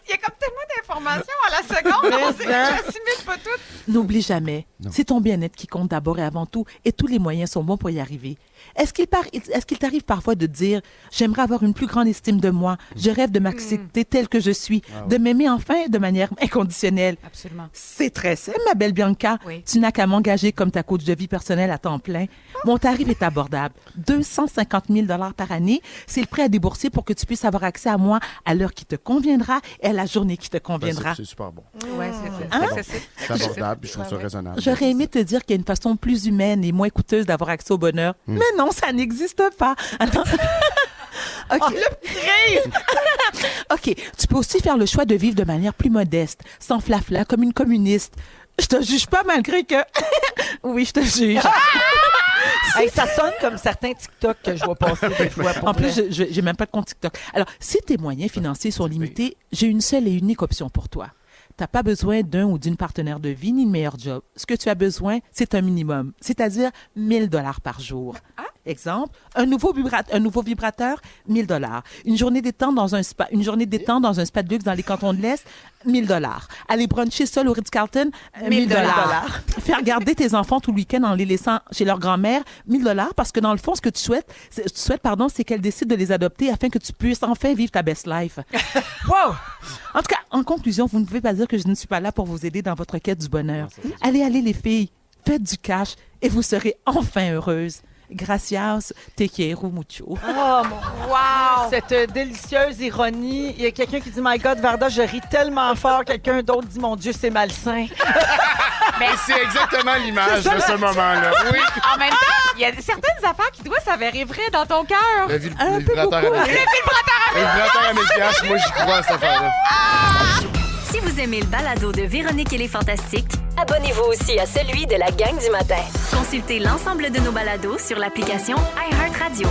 Il y a comme tellement d'informations à la seconde. J'assimile pas tout. N'oublie jamais, c'est ton bien-être qui compte d'abord et avant tout, et tous les moyens sont bons pour y arriver. Est-ce qu'il t'arrive parfois de dire « J'aimerais avoir une plus grande estime de moi, je rêve de m'accepter telle que je suis, de m'aimer enfin de manière inconditionnelle. » Absolument. C'est très simple, ma belle Bianca. Oui. Tu n'as qu'à m'engager comme ta coach de vie personnelle à temps plein. Mon tarif est abordable. 250 000 par année, c'est le prêt à débourser pour que tu puisses avoir accès à moi à l'heure qui te conviendra et à la journée qui te conviendra. C'est super bon. Ouais, c'est Hein? accessible. C'est abordable, puis je trouve ça raisonnable. J'aurais aimé te dire qu'il y a une façon plus humaine et moins coûteuse d'avoir accès au bonheur. Mais non, ça n'existe pas. Alors... OK. OK. Tu peux aussi faire le choix de vivre de manière plus modeste, sans flafla, comme une communiste. Je te juge pas malgré que... Oui, je te juge. Hey, ça sonne comme certains TikTok que je vois passer des fois. Pour En plus, vrai. j'ai même pas de compte TikTok. Alors, si tes moyens financiers sont limités, j'ai une seule et unique option pour toi. Tu n'as pas besoin d'un ou d'une partenaire de vie ni de meilleur job. Ce que tu as besoin, c'est un minimum, c'est-à-dire 1 000 $ par jour. Exemple, un nouveau vibrateur, 1 000 $. Une journée détente dans un spa de luxe dans les cantons de l'Est, 1 000 $. Aller bruncher seul au Ritz-Carlton, 1 000 $. Faire garder tes enfants tout le week-end en les laissant chez leur grand-mère, 1 000 $, parce que dans le fond, ce que tu souhaites, c'est qu'elle décide de les adopter afin que tu puisses enfin vivre ta best life. Wow! En tout cas, en conclusion, vous ne pouvez pas dire que je ne suis pas là pour vous aider dans votre quête du bonheur. Allez, les filles, faites du cash et vous serez enfin heureuses. Gracias, te quiero mucho. Oh, wow! Cette délicieuse ironie. Il y a quelqu'un qui dit « My God, Varda, je ris tellement fort. » Quelqu'un d'autre dit « Mon Dieu, c'est malsain. » Mais c'est exactement l'image de ce moment-là. Oui. En même temps, il y a certaines affaires qui doivent s'avérer vraies dans ton cœur. Le vibrateur à 1 000 $. Le vibrateur à 1 000 $, moi, j'y crois à cette affaire-là. Si vous aimez le balado de Véronique et les Fantastiques, abonnez-vous aussi à celui de la gang du matin. Consultez l'ensemble de nos balados sur l'application iHeartRadio.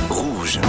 Rouge.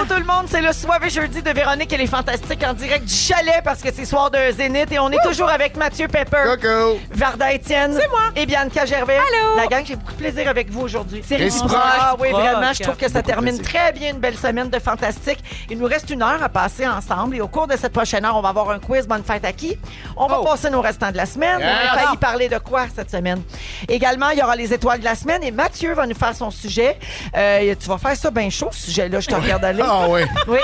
Tout le monde, c'est le Soirée jeudi de Véronique et les Fantastiques en direct du chalet parce que c'est soir de Zénith et on est toujours avec Mathieu Pepper, Coco, Varda Étienne, c'est moi, et Bianca Gervais. Allô. La gang, j'ai beaucoup de plaisir avec vous aujourd'hui. C'est réciproque. Ah oui, vraiment, je trouve que ça Beaucoup de termine plaisir. très bien une belle semaine de Fantastique. Il nous reste 1 heure à passer ensemble et au cours de cette prochaine heure, on va avoir un quiz Bonne fête à qui? On va passer nos restants de la semaine. Yes. On a failli parler de quoi cette semaine? Également, il y aura les étoiles de la semaine et Mathieu va nous faire son sujet. Tu vas faire ça bien chaud, ce sujet-là, je te regarde aller. Ah oui. Oui.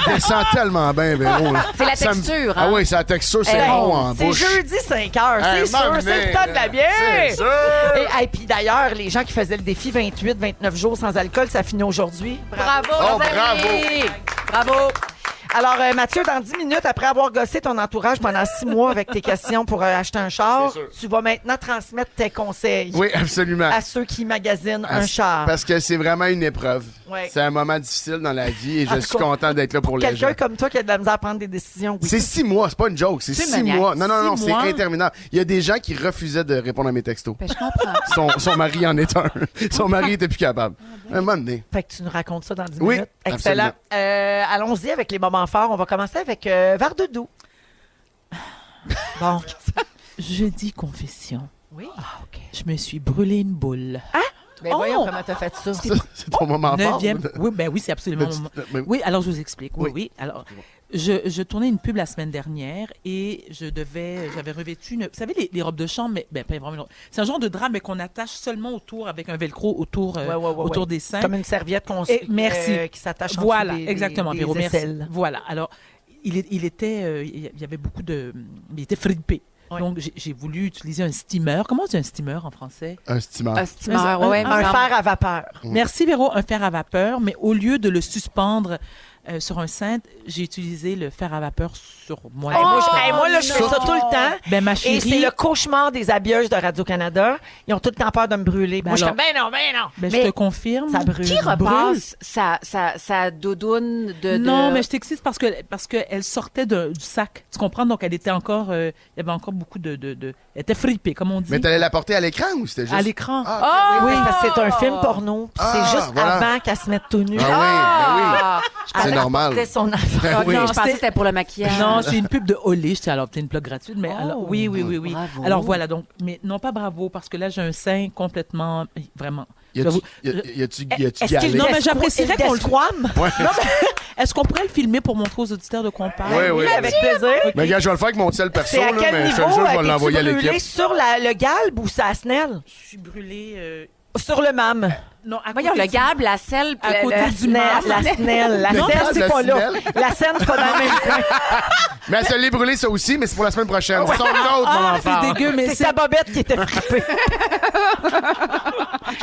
Elle descend tellement bien, Véro. C'est la texture, hein? Ah oui, c'est la texture, c'est Hey, bon en c'est bouche. jeudi 5 heures, c'est sûr, c'est le temps de la bière. C'est sûr. Et puis d'ailleurs, les gens qui faisaient le défi 28-29 jours sans alcool, ça finit aujourd'hui. Bravo, Oh, les amis. Bravo. Alors, Mathieu, dans 10 minutes, après avoir gossé ton entourage pendant 6 mois avec tes questions pour acheter un char, C'est sûr. tu vas maintenant transmettre tes conseils Oui, absolument. à ceux qui magasinent un char. Parce que c'est vraiment une épreuve. Ouais. C'est un moment difficile dans la vie et En je tout suis cas, content d'être là pour les gens. Quelqu'un comme toi qui a de la misère à prendre des décisions. Oui. C'est 6 mois, c'est pas une joke, c'est 6 maniaque. mois. Non, 6 c'est mois. interminable. Il y a des gens qui refusaient de répondre à mes textos. Ben, je comprends. Son mari en est un. Son mari était plus capable. Un moment donné. Fait que tu nous racontes ça dans 10 Oui, minutes. Excellent. Allons-y avec les moments forts. On va commencer avec Vardoudou. Bon. Jeudi confession. Oui. OK. Je me suis brûlé une boule. Mais voyons comment t'as fait ça. C'est ton moment fort. 9e. Oui, c'est absolument mon moment. Oui, alors je vous explique. Oui. Alors, je tournais une pub la semaine dernière et j'avais revêtu vous savez, les robes de chambre, mais pas vraiment. C'est un genre de drap, mais qu'on attache seulement autour avec un velcro autour des seins. Comme une serviette merci. Qui s'attache en Voilà, dessous des, exactement, des Véro, merci. aisselles. Voilà. Alors, il y avait beaucoup de. Il était frippé. Ouais. Donc, j'ai voulu utiliser un steamer. Comment on dit un steamer en français? Un steamer. Un steamer, oui. Un fer à vapeur. Merci, Véro, un fer à vapeur, mais au lieu de le suspendre sur un cintre, j'ai utilisé le fer à vapeur sur moi. Moi, là, je fais ça tout le temps. Ben, ma Et chérie. c'est le cauchemar des habilleuses de Radio-Canada. Ils ont tout le temps peur de me brûler. Ben Moi, je suis alors- comme, ben non. Ben, Mais je te confirme. ça brûle. Qui repasse sa doudoune de... Non, mais je t'excite parce qu'elle sortait du sac. Tu comprends? Donc, elle était encore... il y avait encore beaucoup de... Elle était fripée, comme on dit. Mais t'allais la porter à l'écran ou c'était juste. À l'écran. Oui, parce que c'est un film porno. Puis Ah, c'est juste voilà. avant qu'elle se mette tout nu. Ah oui. C'est normal. Portait son affaire. Ben oui. Non, je c'est- pensais que c'était pour le maquillage. Non, c'est une pub de Olé. J'étais alors peut-être une plug gratuite, mais alors, oui. Bravo. Alors voilà, donc, mais non pas bravo, parce que là, j'ai un sein complètement, vraiment. Y a-tu Est-ce galé? qu'il Non, mais j'apprécierais qu'on le croime? Ouais. Est-ce qu'on pourrait le filmer pour montrer aux auditeurs de quoi on parle? Oui. Avec plaisir. Mais gars, je vais le faire avec mon tel perso, C'est à là, quel mais je te niveau? jure, je vais T'es-tu l'envoyer à brûlé l'équipe. sur le galbe ou sur la snelle? Je suis brûlée... Sur le mam. Non, à Voyons, côté le du- gab, la selle, À côté la du snelle. La snelle. La Non, snelle, la c'est pas là. snelle. La scène, c'est pas dans le même coin. Mais elle se l'est brûlée, ça aussi, mais c'est pour la semaine prochaine. C'est son autre moment fort. C'est dégueu, mais C'est sa bobette qui était frippée.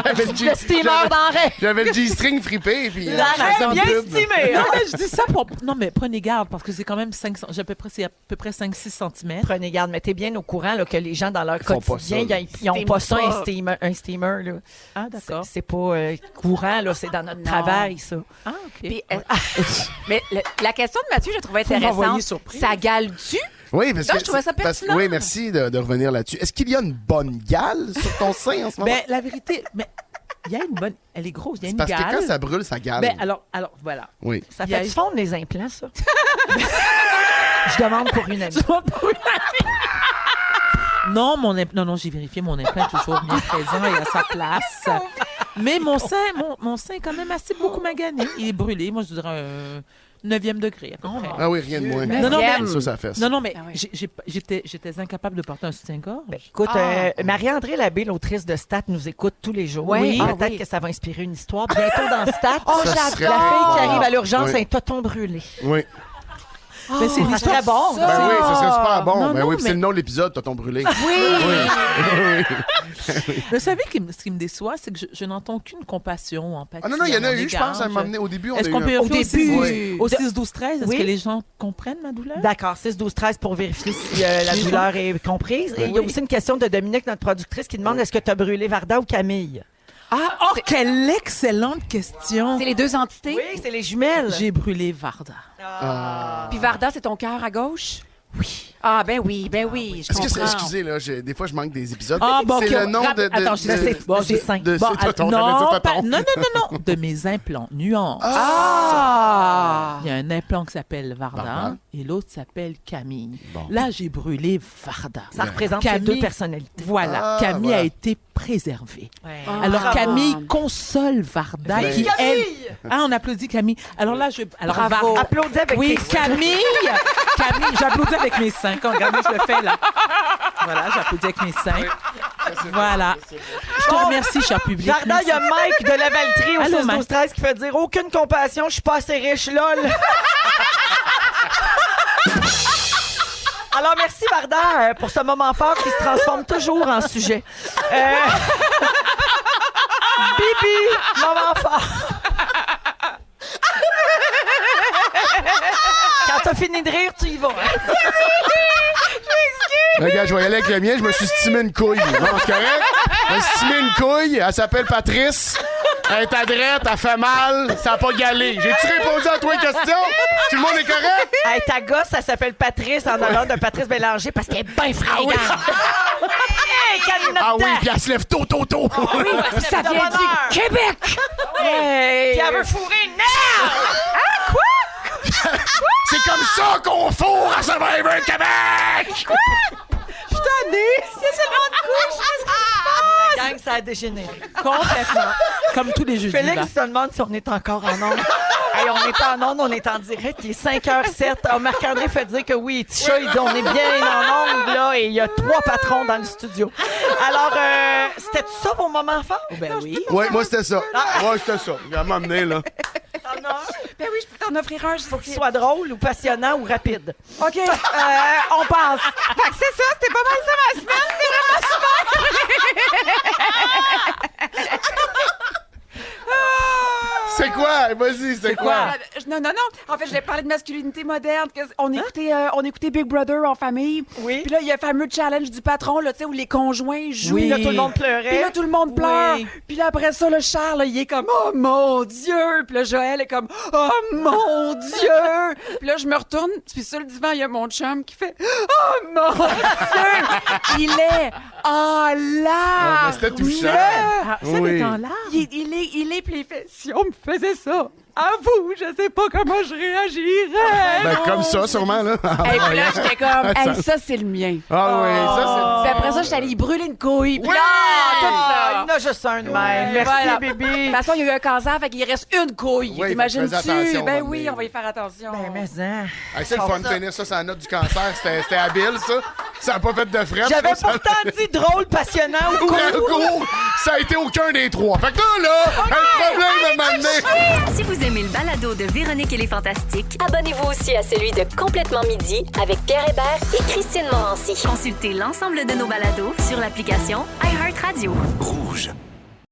J'avais le Le steamer d'enraie. J'avais le G-string frippé, et puis... L'arrêt bien estimé. Non, mais je dis ça pour... Non, mais prenez garde, parce que c'est quand même 5... C'est à peu près 5-6 cm. Prenez garde, mais t'es bien au courant là, que les gens, dans leur font pas quotidien, ça, ils n'ont pas ça, un steamer. Là. Ah, d'accord. C'est pas courant, là, c'est dans notre travail, ça. Ah, OK. Puis, mais la question de Mathieu, je la trouvais Faut m'envoyer intéressante. surprise. Ça gale-tu? Oui, parce Non, que... je trouvais ça pertinent. Oui, merci de revenir là-dessus. Est-ce qu'il y a une bonne gale sur ton sein en ce moment? Ben, la vérité, mais il y a une bonne... Elle est grosse, il y a une Parce gale. que quand ça brûle, ça gale. Ben, alors, voilà. Oui. Ça Il y a- fait fondre les implants, ça? Je demande pour une amie. Non, non, j'ai vérifié, mon implant est toujours bien présent et à sa place. Mais mon sein est quand même assez beaucoup magané. Il est brûlé, moi je dirais un 9e degré à peu près. Ah oui, rien de moins. Non, mais, Ça fesse. non, mais j'étais incapable de porter un soutien-gorge. Écoute, Marie-André Labbé, l'autrice de Stat, nous écoute tous les jours. Oui. Peut-être que ça va inspirer une histoire. Bientôt dans Stat, Oh, la j'adore! fille qui arrive à l'urgence, Oui. un toton brûlé. Oui. Mais c'est ça l'histoire serait bon. ça. Ben oui, ça serait super bon. Non, Ben non, oui, puis c'est mais- le nom de l'épisode, Tonton brûlé. Oui. Vous savez ce qui me déçoit, c'est que je n'entends aucune compassion, empathie. Ah non, il y en a à mon eu, je pense, à un égard. moment donné. Au début, on a Est-ce eu qu'on peut un- vérifier au 6, 12, 13? Est-ce Oui. que les gens comprennent ma douleur? D'accord, 6, 12, 13 pour vérifier si la douleur est comprise. Et il y a Oui. aussi une question de Dominique, notre productrice, qui demande est-ce que tu as brûlé Varda ou Camille? Ah, quelle excellente question! C'est les deux entités? Oui, c'est les jumelles. J'ai brûlé Varda. Puis Varda, c'est ton cœur à gauche? Oui. Ah, ben oui, je Est-ce que c'est, comprends. excusez, là, des fois, je manque des épisodes. Ah, bon, c'est ok, le nom de... Attends, je sais. Bon, c'est cinq. de Bon, c'est tonton, non, j'allais dire tonton. non, de mes implants. Nuance. Ah! Il y a un implant qui s'appelle Varda, Varda. et l'autre s'appelle Camille. Là, j'ai brûlé Varda. Ça représente ces deux personnalités. Voilà. Ah, Camille voilà. a été préservée. Ouais. Alors, bravo. Camille console Varda, Vive qui, elle... Camille! Ah, on applaudit Camille. Alors là, alors Bravo. Varda- Applaudis avec Oui, tes Camille, j'applaudis avec mes seins. Regardez, je le fais là. Voilà, j'applaudis avec mes seins. Voilà. Je te remercie, cher public. Varda, il y a Mike de la Valtrie au Allô, 6 12 Mike. 13 qui fait dire aucune compassion, je suis pas assez riche, lol. Alors, merci Varda pour ce moment fort qui se transforme toujours en sujet. Bibi, moment fort. Quand t'as fini de rire, tu y vas. Regarde, je vais y aller avec le mien, je me suis stimé une couille. Non, c'est correct? Je me suis stimé une couille, elle s'appelle Patrice. Elle est adrette, elle fait mal, ça n'a pas galé. J'ai-tu répondu à toi une question? Tout le monde est correct? Hey, ta gosse, ça s'appelle Patrice en honneur de Patrice Bélanger parce qu'elle est bien fringante. Hey, Canina Ah oui, dedans. puis elle se lève tôt. Oui, Ça vient du Québec! Hey. Puis elle veut fourrer now! Ah, quoi? C'est comme ça qu'on fourre à Survivor Québec! Putain, il y a tellement de couches! Qu'est-ce qui se passe? Gang, ça a dégénéré. Complètement. Comme tous les jeudis. Félix là. se demande si on est encore en ondes. Hey, on est en ondes, on est en direct. Il est 5h07. Oh, Marc-André fait dire que oui, Tisha, il dit on est bien en ondes, là, et il y a 3 patrons dans le studio. Alors, c'était ça vos moments forts? Ben oui. Ouais, moi, c'était ça. Ouais, c'était ça. Il va m'emmener, là. Ben oui, je peux t'en offrir un. Faut qu'il soit drôle ou passionnant ou rapide. OK, on passe. Fait que c'est ça, c'était pas mal ça ma semaine. C'était vraiment super. C'est quoi? Vas-y, c'est quoi? Non. En fait, je vais parler de masculinité moderne. On écoutait Big Brother en famille. Oui. Puis là, il y a le fameux challenge du patron, là, tu sais, où les conjoints jouent. Oui, là, tout le monde pleurait. Puis là, tout le monde pleure. Oui. Puis là, après ça, le Charles, là, il est comme « Oh mon Dieu! » Puis là, Joël est comme « Oh mon Dieu! » Puis là, je me retourne, puis sur le divan, il y a mon chum qui fait « Oh mon Dieu! » Il est en larmes. mais c'était touchant. Ah, ça, Oui. est en larmes. Il est, puis il fait « Si on me faisait ça, à vous, je sais pas comment je réagirais. » Ben, comme ça, sûrement, là. Et puis là, j'étais comme, Attends. hey, ça, c'est le mien. Ah oui, ça, Puis après ça, j'étais allée y brûler une couille. Puis Oui! là, tout Ah, ça. il y en a juste un de même. Merci, Voilà. bébé. De toute façon, il y a eu un cancer, fait qu'il reste une couille. Oui, T'imagines-tu? fais attention, Ben maman. oui, on va y faire attention. Ben, mais hein. Hey, c'est le fun de finir ça sur la note du cancer. C'était habile, ça. Ça n'a pas fait de frais. J'avais ça. pourtant dit drôle, passionnant ou cool. Cool. Ça a été aucun des trois. Fait que là, un problème à m'amener. Si vous aimez le balado de Véronique et les Fantastiques, abonnez-vous aussi à celui de Complètement Midi avec Pierre Hébert et Christine Morancy. Consultez l'ensemble de nos balados sur l'application iHeartRadio. Rouge.